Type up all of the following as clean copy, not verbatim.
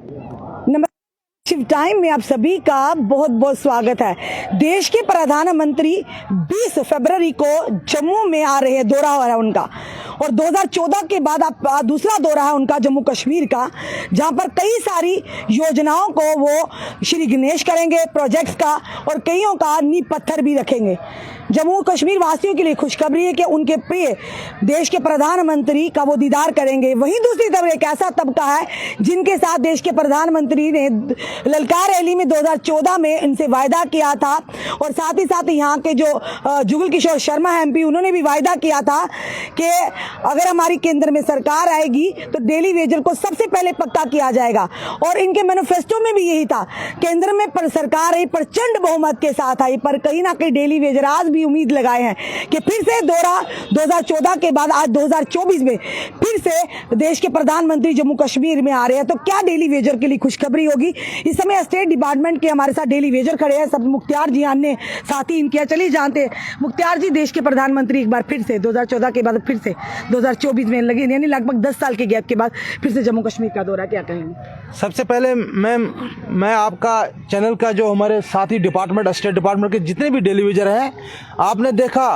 Shiv time में आप सभी का बहुत बहुत स्वागत है। देश के प्रधानमंत्री 20 फरवरी को जम्मू में आ रहे हैं, दौरा हो रहा है उनका, और 2014 के बाद आप दूसरा दौरा है उनका जम्मू कश्मीर का, जहां पर कई सारी योजनाओं को वो श्री गणेश करेंगे, प्रोजेक्ट्स का, और कईयों का नींव पत्थर भी रखेंगे। जम्मू कश्मीर वासियों के लिए खुशखबरी है कि उनके प्रिय देश के प्रधानमंत्री का वो दीदार करेंगे। वहीं दूसरी तरफ एक ऐसा तबका है जिनके साथ देश के प्रधानमंत्री ने ललकार रैली में 2014 में इनसे वायदा किया था, और साथ ही साथ यहाँ के जो जुगल किशोर शर्मा MP, उन्होंने भी वायदा किया था कि अगर हमारी केंद्र में सरकार आएगी तो डेली वेजर को सबसे पहले पक्का किया जाएगा। और इनके मैनिफेस्टो में भी यही था, केंद्र में पर सरकार आई प्रचंड बहुमत के साथ आई, पर कहीं ना कहीं डेली वेजर आज भी उम्मीद लगाए हैं कि फिर से दौरा 2014 के बाद आज 2024 में फिर से देश के प्रधानमंत्री जम्मू कश्मीर में आ रहे हैं। तो क्या डेली वेजर के लिए खुशखबरी होगी? इस समय स्टेट डिपार्टमेंट के हमारे साथ डेली वेजर खड़े हैं, सब मुख्तार जी अन्य साथी इनके। चलिए जानते हैं मुख्तार जी, देश के प्रधानमंत्री एक बार फिर से 2014 के बाद फिर से 2024 में लगे, यानी लगभग 10 साल के गैप के बाद फिर से जम्मू कश्मीर का दौरा, क्या कहेंगे? सबसे पहले मैं आपका चैनल का जो हमारे साथी डिपार्टमेंट, स्टेट डिपार्टमेंट के जितने भी डेली वेजर हैं, आपने देखा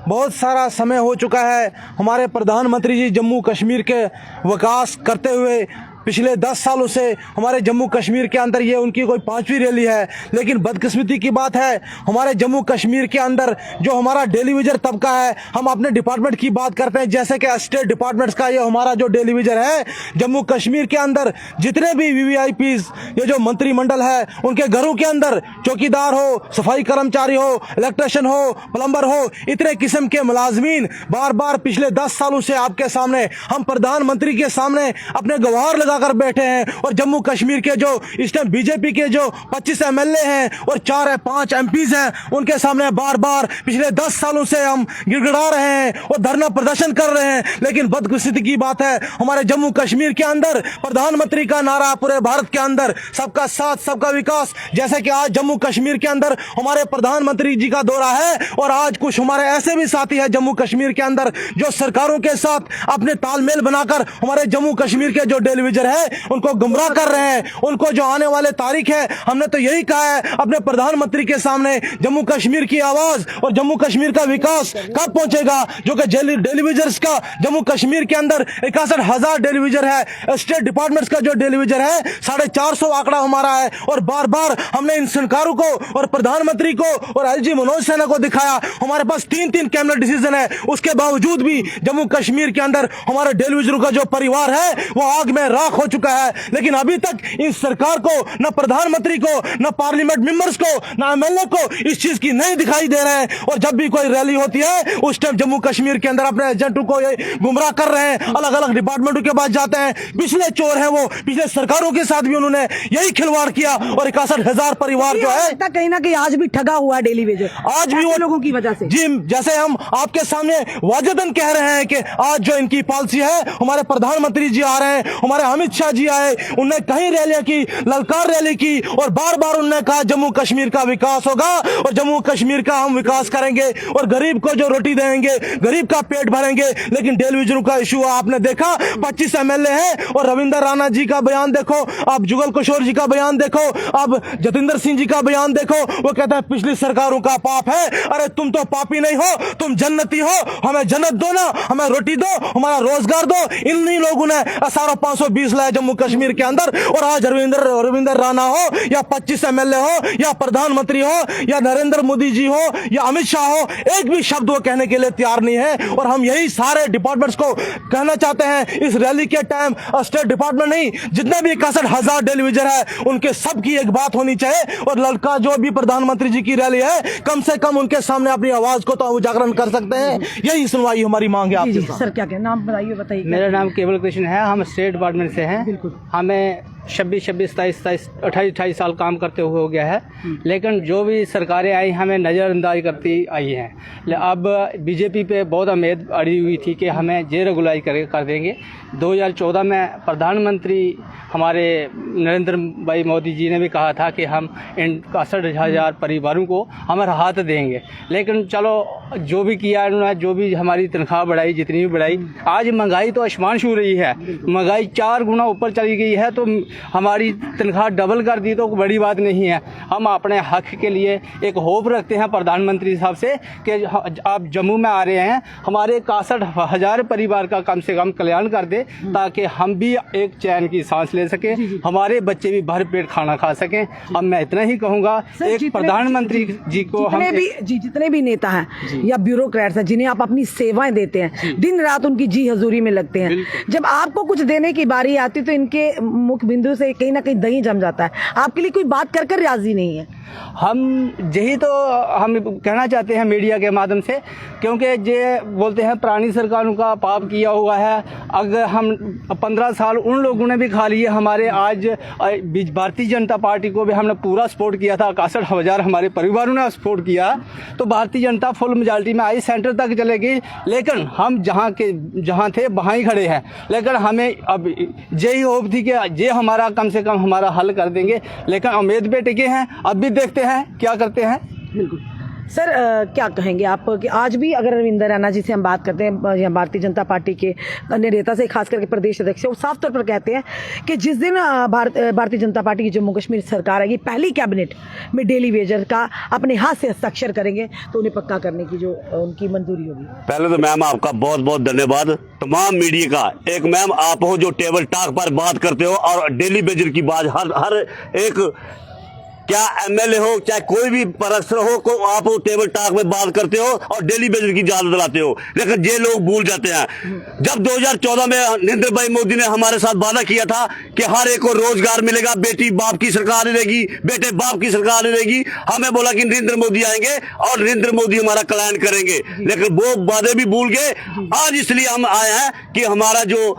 बहुत सारा समय हो चुका है हमारे प्रधानमंत्री जी जम्मू कश्मीर के विकास करते हुए। पिछले 10 सालों से हमारे जम्मू कश्मीर के अंदर ये उनकी कोई 5वीं रैली है, लेकिन बदकिस्मती की बात है हमारे जम्मू कश्मीर के अंदर जो हमारा डेली वेजर तबका है, हम अपने डिपार्टमेंट की बात करते हैं, जैसे कि स्टेट डिपार्टमेंट्स का ये हमारा जो डेली वेजर है, जम्मू कश्मीर के अंदर जितने भी VVIPs, ये जो मंत्रिमंडल है, उनके घरों के अंदर चौकीदार हो, सफाई कर्मचारी हो, इलेक्ट्रिशियन हो, प्लम्बर हो, इतने किस्म के मुलाजमीन बार बार पिछले 10 सालों से आपके सामने, हम प्रधानमंत्री के सामने अपने गवार लगा कर बैठे हैं। और जम्मू कश्मीर के जो इस टाइम बीजेपी के जो 25 MLA हैं और 4 या 5 MPs हैं, उनके सामने बार बार पिछले 10 सालों से हम गिड़गिड़ा रहे हैं और धरना प्रदर्शन कर रहे हैं। लेकिन बदकिस्मती की बात है हमारे जम्मू कश्मीर के अंदर प्रधानमंत्री का नारा पूरे भारत के अंदर सबका साथ सबका विकास, जैसे कि आज जम्मू कश्मीर के अंदर हमारे प्रधानमंत्री जी का दौरा है, और आज कुछ हमारे ऐसे भी साथी हैं जम्मू कश्मीर के अंदर जो सरकारों के साथ अपने तालमेल बनाकर हमारे जम्मू कश्मीर के जो डेली वेजर है उनको गुमराह कर रहे हैं। उनको जो आने वाले तारीख है, हमने तो यही कहा है अपने प्रधानमंत्री के सामने, जम्मू कश्मीर की आवाज और जम्मू कश्मीर का विकास कब पहुंचेगा, जो कि डेली वेजर्स का जम्मू कश्मीर के अंदर 61,000 डेली वेजर है। स्टेट डिपार्टमेंट्स का जो डेली वेजर है 450 आंकड़ा हमारा है, और बार बार हमने इन सरकारों को और प्रधानमंत्री को और IG मनोज सिन्हा को दिखाया। हमारे पास 3-3 कैबिनेट डिसीजन है, उसके बावजूद भी जम्मू कश्मीर के अंदर हमारे डेली वेजरों का जो परिवार है वो आग में राख हो चुका है। लेकिन अभी तक इन सरकार को, न प्रधानमंत्री को, न पार्लियामेंट मेंबर्स को, न MLA को इस चीज की नहीं दिखाई दे रहे हैं। और जब भी कोई रैली होती है उस टाइम जम्मू कश्मीर के अंदर अपने एजेंटों को गुमराह कर रहे हैं, अलग अलग डिपार्टमेंटों के पास जाते हैं। पिछले चोर हैं वो, पिछले सरकारों के साथ भी उन्होंने यही खिलवाड़ किया, और 61,000 परिवार जो है कहीं ना कहीं आज भी ठगा हुआ डेली वेजर, आज भी वो लोगों की वजह से। जी, जैसे हम आपके सामने वाजदन कह रहे हैं कि आज जो इनकी पॉलिसी है, हमारे प्रधानमंत्री जी आ रहे हैं, हमारे अमित शाह जी आए, उन्होंने कई रैलियां की, ललकार रैली की, और बार बार उन्होंने कहा जम्मू कश्मीर का विकास होगा और जम्मू कश्मीर का हम विकास करेंगे और गरीब को जो रोटी देंगे, गरीब का पेट भरेंगे। लेकिन डेली वेजरों का इशू आपने देखा, 25 MLA हैं, और रविंदर राणा जी का बयान देखो, आप जुगल किशोर जी का बयान देखो, आप जतिंदर सिंह जी का बयान देखो, वो कहते हैं पिछली सरकारों का पाप है। अरे तुम तो पापी नहीं हो, तुम जन्नती हो, हमें जन्नत दो ना, हमें रोटी दो, हमारा रोजगार दो। इन्हीं लोगों ने 520 लाया जम्मू कश्मीर के अंदर, और आज रविंदर राणा हो या 25 MLA हो या प्रधानमंत्री हो या नरेंद्र मोदी जी हो या अमित शाह हो, एक भी शब्द वो कहने के लिए तैयार नहीं है। और हम यही सारे डिपार्टमेंट्स को कहना चाहते हैं, इस रैली के टाइम स्टेट डिपार्टमेंट नहीं, जितने भी 61,000 डेली वेजर है उनके सबकी एक बात होनी चाहिए, और लड़का जो भी प्रधानमंत्री जी की रैली है, कम से कम उनके सामने अपनी आवाज को तो उजागरण कर सकते हैं। यही सुनवाई हमारी मांग है आपसे। सर क्या क्या नाम बताइए? मेरा नाम केवल कृष्ण है, हम स्टेट डिपार्टमेंट से हैं। हमें 26, 27, 27, 28 साल काम करते हुए हो गया है, लेकिन जो भी सरकारें आई हमें नज़रअंदाज करती आई हैं। अब बीजेपी पे बहुत उम्मीद अड़ी हुई थी कि हमें जेरेगुलाइज कर देंगे। 2014 में प्रधानमंत्री हमारे नरेंद्र भाई मोदी जी ने भी कहा था कि हम इन 61,000 परिवारों को हमारा हाथ देंगे, लेकिन चलो जो भी किया उन्होंने, जो भी हमारी तनख्वाह बढ़ाई, जितनी भी बढ़ाई, आज महंगाई तो आसमान छू रही है, महंगाई 4 गुना ऊपर चली गई है, तो हमारी तनख्वाह डबल कर दी तो बड़ी बात नहीं है। हम अपने हक के लिए एक होप रखते हैं प्रधानमंत्री साहब से कि आप जम्मू में आ रहे हैं, हमारे 61,000 परिवार का कम से कम कल्याण कर दे, ताकि हम भी एक चैन की सांस ले सकें, हमारे बच्चे भी भर पेट खाना खा सकें। अब मैं इतना ही कहूँगा, एक प्रधानमंत्री जी को हम जितने भी नेता हैं या ब्यूरोक्रेट्स हैं जिन्हें आप अपनी सेवाएं देते हैं, दिन रात उनकी जी हजूरी में लगते हैं, जब आपको कुछ देने की बारी आती तो इनके मुख बिंदु से कहीं ना कहीं दही जम जाता है। आपके लिए कोई बात कर कर राजी नहीं है। हम यही तो हम कहना चाहते हैं मीडिया के माध्यम से, क्योंकि ये बोलते हैं पुरानी सरकारों का पाप किया हुआ है। अगर हम 15 साल उन लोगों ने भी खा लिए, हमारे आज भारतीय जनता पार्टी को भी हमने पूरा सपोर्ट किया था, 61,000 हमारे परिवारों ने सपोर्ट किया, तो भारतीय जनता फुल मेजॉरिटी में आई, सेंटर तक चले गई, लेकिन हम जहाँ थे वहाँ ही खड़े हैं। लेकिन हमें अब यही होप थी कि ये हमारा कम से कम हमारा हल कर देंगे, लेकिन उम्मीद पे टिके हैं, अब भी देखते हैं क्या करते हैं। बिल्कुल सर, क्या कहेंगे आप कि आज भी अगर रविंद्र रैना जी से हम बात करते हैं या भारतीय जनता पार्टी के अन्य नेता से, खास करके प्रदेश अध्यक्ष, वो साफ तौर पर कहते हैं कि जिस दिन भारतीय जनता पार्टी की जम्मू कश्मीर सरकार आएगी, पहली कैबिनेट में डेली वेजर का अपने हाथ से हस्ताक्षर करेंगे तो उन्हें पक्का करने की जो उनकी मंजूरी होगी। पहले तो मैम आपका बहुत बहुत धन्यवाद, तमाम मीडिया का। एक मैम आप हो जो टेबल टॉक पर बात करते हो और डेली वेजर की बात हर एक, क्या एमएलए हो चाहे कोई भी परस्पर हो, को आप टेबल टॉक में बात करते हो और डेली वेजर की याद दिलाते हो। लेकिन ये लोग भूल जाते हैं, जब 2014 में नरेंद्र भाई मोदी ने हमारे साथ वादा किया था कि हर एक को रोजगार मिलेगा, बेटी बाप की सरकार रहेगी, बेटे बाप की सरकार रहेगी, हमें बोला कि नरेंद्र मोदी आएंगे और नरेंद्र मोदी हमारा कल्याण करेंगे, लेकिन वो वादे भी भूल गए। आज इसलिए हम आए हैं कि हमारा जो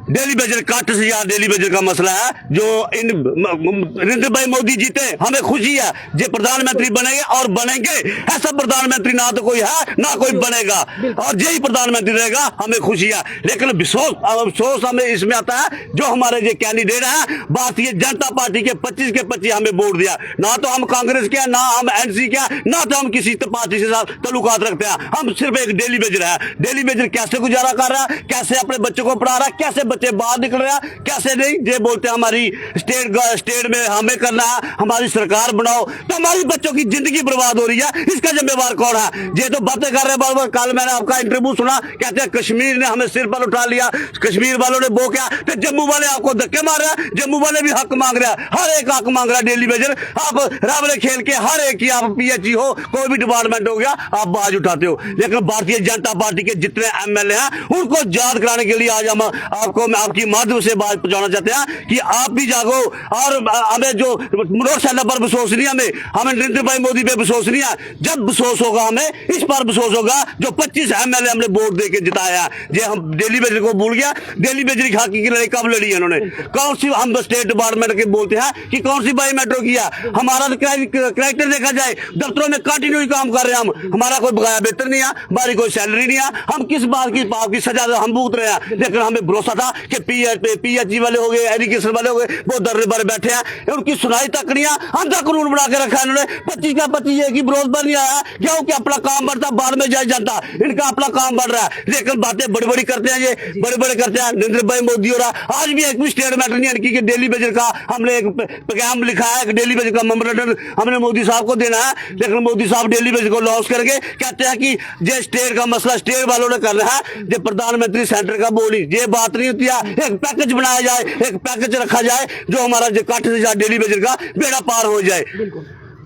डेली वेजर 61,000 डेली वेजर का मसला है, जो इन नरेंद्र भाई मोदी जीते, हमें खुशी है, जो प्रधानमंत्री बनेंगे और बनेंगे। ऐसा प्रधानमंत्री ना तो कोई है ना कोई बनेगा, और यही प्रधानमंत्री रहेगा, हमें खुशी है। लेकिन अफसोस हमें इसमें आता है, जो हमारे जो कैंडिडेट हैं भारतीय जनता पार्टी के 25 के 25 हमें वोट दिया, ना तो हम कांग्रेस के, ना हम एनसी के, ना तो हम किसी पार्टी के साथ तल्लुकात रखते हैं। हम सिर्फ एक डेली वेजर है। डेली वेजर कैसे गुजारा कर रहा है, कैसे अपने बच्चों को पढ़ा रहा है, कैसे बच्चे बाहर निकल रहे हैं, कैसे नहीं। ये बोलते हैं हमारी स्टेट में हमें करना है, हमारी सरकार बनाओ, तो हमारी बच्चों की जिंदगी बर्बाद हो रही है, इसका जिम्मेवार कौन है? ये तो बातें कर रहे हैं बार-बार। कल मैंने आपका इंटरव्यू सुना, कहते हैं कश्मीर ने हमें सिर पर उठा लिया, कश्मीर वालों ने वो क्या, तो जम्मू वाले आपको धक्के मार रहे हैं, जम्मू वाले भी हक मांग रहे हैं, हर एक हक मांग रहा है। डेली वेजर आप रावले खेल के हर एक की, आप पीएचई हो, कोई भी डिपार्टमेंट हो गया, आप बाज उठाते हो। लेकिन भारतीय जनता पार्टी के जितने एमएलए हैं उनको याद कराने के लिए आज हम आपको आपकी माध्यम से बात पहुंचाना चाहते हैं कि आप भी जागो, और हमें जो मोटरसाइकिल पर विश्वास नहीं, हमें नरेंद्र भाई मोदी पे विश्वास नहीं है। जब विश्वास होगा हमें इस पर विश्वास होगा, जो 25 एमएलए हमने वोट देके जिताया है। ये हम डेली वेजर को भूल गया। डेली वेजर की हक की लड़ाई कब लड़ी है इन्होंने, कौन सी, हम स्टेट डिपार्टमेंट के बोलते हैं कि कौन सी बाई मेट्रो किया, हमारा कैरेक्टर देखा जाए, दफ्तरों में कंटिन्यू काम कर रहे हैं, हमारा कोई बकाया वेतन नहीं है, हमारी कोई सैलरी नहीं है, हम किस बात की पाप की सजा हम भुगत रहे हैं। लेकिन हमें भरोसा था कि पीएचई वाले हो गए, एजुकेशन वाले हो गए, वो दर्रे पर बैठे हैं, उनकी सुनाई तक नहीं है। अंधा कानून बना के रखा है इन्होंने, 25 का 25 एक ही विरोध पर नहीं आया, क्यों कि अपना काम बढ़ता बाद में जाए जनता, इनका अपना काम बढ़ रहा है। लेकिन बातें बड़ी बड़ी करते हैं, ये बड़े बड़े करते हैं नरेंद्र भाई मोदी हो रहा। आज भी एक भी स्टेटमेंट नहीं है कि डेली वेजर का हमने एक पैगाम लिखा है, डेली वेजर का मेमोरेंडम हमने मोदी साहब को देना है। लेकिन मोदी साहब डेली वेजर को लॉन्च करके कहते हैं कि ये स्टेट का मसला स्टेट वालों ने करना है, ये प्रधानमंत्री सेंटर का बोली, ये बात नहीं होती है। एक पैकेज बनाया जाए, एक पैकेज रखा जाए, जो हमारा जो 60,000 डेली वेजर का बेड़ा पार हो जाए। बिल्कुल,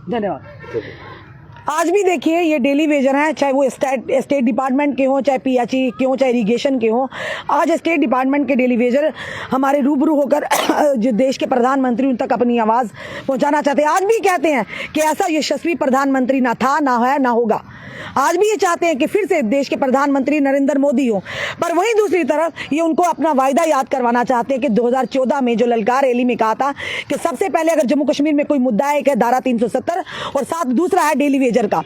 धन्यवाद। आज भी देखिए ये डेली वेजर हैं, चाहे वो स्टेट डिपार्टमेंट के हों, चाहे पीएचई के हों, चाहे इरिगेशन के हों। आज स्टेट डिपार्टमेंट के डेली वेजर हमारे रूबरू होकर जो देश के प्रधानमंत्री उन तक अपनी आवाज़ पहुंचाना चाहते हैं। आज भी कहते हैं कि ऐसा यशस्वी प्रधानमंत्री ना था, ना है, ना होगा। आज भी ये चाहते हैं कि फिर से देश के प्रधानमंत्री नरेंद्र मोदी हो, पर वहीं दूसरी तरफ ये उनको अपना वायदा याद करवाना चाहते हैं कि 2014 में जो ललकार रैली में कहा था कि सबसे पहले अगर जम्मू कश्मीर में कोई मुद्दा है, एक है धारा 370 और साथ दूसरा है डेली वेजर। वेजर का।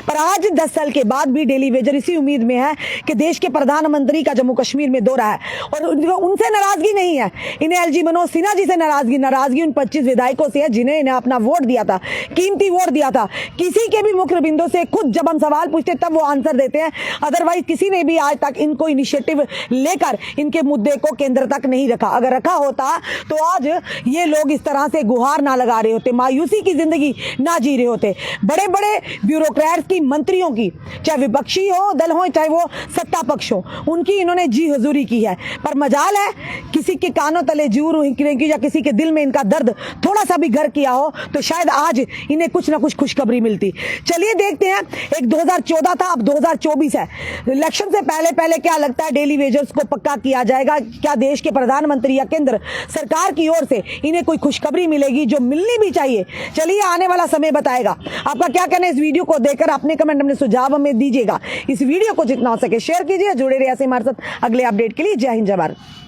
पर आज 10 साल के बाद भी डेली वेजर इसी उम्मीद में है कि देश के प्रधानमंत्री का जम्मू कश्मीर में दौरा है, और उनसे नाराजगी नहीं है, इन्हें एलजी मनोज सिन्हा जी से नाराजगी उन 25 विधायकों से है जिन्हें इन्हें अपना वोट दिया था, कीमती वोट दिया था। किसी के भी मुख्य बिंदु से खुद जब हम सवाल पूछते तब वो आंसर देते हैं, अदरवाइज किसी ने भी आज तक इनको इनिशिएटिव लेकर इनके मुद्दे को केंद्र तक नहीं रखा। अगर रखा होता तो आज ये लोग इस तरह से गुहार ना लगा रहे होते, मायूसी की जिंदगी ना जी रहे होते। बड़े बड़े ब्यूरोक्रेट्स की, मंत्रियों की, चाहे विपक्षी हो दल हो चाहे वो सत्ता पक्ष हो, उनकी इन्होंने जी हुजूरी की है। पर मजाल है किसी के कानों तले जूर की या किसी के दिल में इनका दर्द थोड़ा सा भी घर किया हो तो शायद आज इन्हें कुछ ना कुछ खुशखबरी मिलती। चलिए देखते हैं, एक 2014 था, अब 2024 है। इलेक्शन से पहले क्या लगता है डेली वेजर्स को पक्का किया जाएगा? क्या देश के प्रधानमंत्री या केंद्र सरकार की ओर से इन्हें कोई खुशखबरी मिलेगी जो मिलनी भी चाहिए? चलिए आने वाला समय बताएगा। आपका क्या कहना है इस वीडियो को देखकर? अपने कमेंट, अपने सुझाव हमें दीजिएगा। इस वीडियो को जितना हो सके शेयर कीजिए। जुड़े रहिए ऐसे हमारे साथ अगले अपडेट के लिए। जय हिंद, जय भारत।